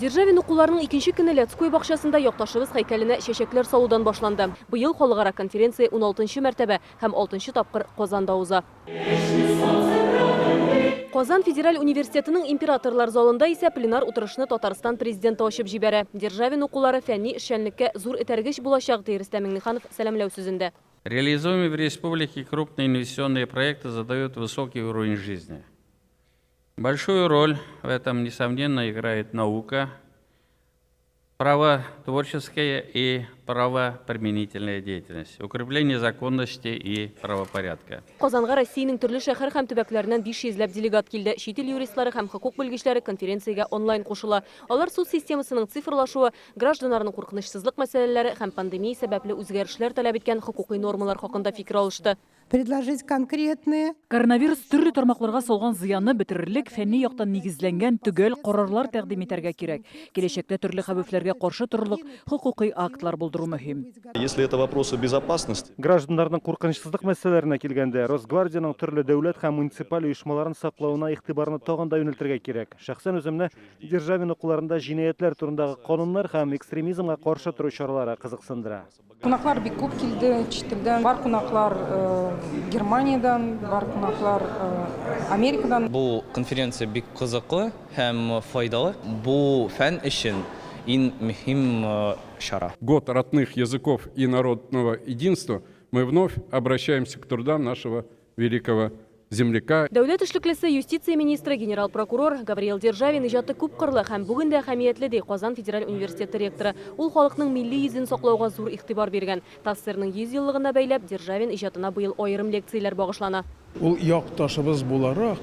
Державин укуларының икенче көне Лядской бакчасында якташыбыз һәйкәленә чәчәкләр салудан башланды. Быел халыкара конференция 16-нчы мәртәбә һәм 6-нчы тапкыр Казанда уза. Казан федераль университетының императорлар залында исә пленар утырышны Татарстан президенты ачып җибәрә. Державин укулары фәнни эшчәнлеккә зур этәргеч булачак, ди Рөстәм Миңнеханов сәламләү сүзендә. Реализуемые в республике крупные инвестиционные проекты задают высокий уровень жизни. Большую роль в этом, несомненно, играет наука, право творческая и правоприменительная деятельность, укрепление законности и правопорядка. Казанга Россиянең төрле шәһәр һәм төбәкләреннән 500 делегат килде. Чит ил юристлары һәм хокук белгечләре конференциягә онлайн кушыла. Алар суд системасының цифрлашуы, гражданнарның куркынычсызлык мәсьәләләре һәм пандемия сәбәпле үзгәрешләр таләп иткән хокукый нормалар хакында фикер алышты. Предложить конкретные. Коронавирус төрле тармакларга салган зыянны бетерерлек фәнни яктан нигезләнгән төгәл карарлар тәкъдим итәргә кирәк. Киләчәктә төрле хәвефләргә каршы торырлык хокукый актлар булдыру мөһим. Если это вопросы безопасности. Гражданнарның куркынычсызлык мәсьәләләренә килгәндә, Росгвардияның төрле дәүләт һәм муниципаль оешмаларын саклауына игътибарны тагын да юнәлтергә кирәк. Шәхсән үземне Державин укуларында җинаятьләр турындагы кануннар һәм экстремизмга каршы туру чаралары кызыксындыра. Кунаклар бик күп килде, читтән бар кунаклар Германиядән, бар кунаклар Америкадан. Бу конференция бик кызыклы һәм файдалы. Бу фән өчен иң мөһим чара. Год родных языков и народного единства мы вновь обращаемся к трудам нашего великого земляка. Дәүләт эшлеклесе юстиция министры, генерал-прокурор Гавриил Державин иҗаты күп кырлы һәм бүген дә әһәмиятле, ди Казан федераль университеты ректоры. Ул халыкның милли йөзен саклауга зур игътибар биргән. ТАССРның 100 еллыгына бәйләп Державин иҗатына быел аерым лекцияләр багышлана. Ул якташыбыз буларак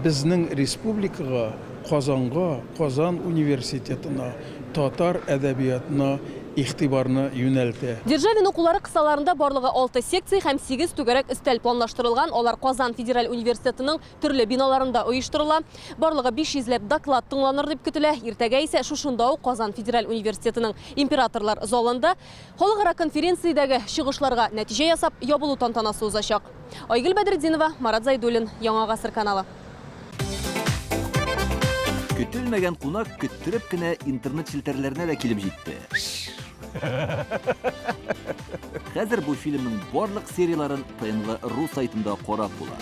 безнең республикага, Казанга, Казан университетына, татар әдәбиятына игътибарны юнәлтә. Державин укулары кысаларында барлыгы 6 секция һәм 8 түгәрәк өстәл планлаштырылган. Алар Казан федераль университетының төрле биналарында оештырыла. Барлыгы 500 доклад тыңланыр дип көтелә. Иртәгә исә шушында ук Казан федераль университетының императорлар залында халыкара конференциядәге чыгышларга нәтиҗә ясап ябылу тантанасы узачак. Айгөл Бәдретдинова, Марат Зайдуллин, Яңа гасыр каналы. Көтелмәгән кунак көттереп кенә интернет челтәрләренә дә килеп җитте. Хәзер бу фильмның барлык серияларын ТНВ.ру сайтында карап була.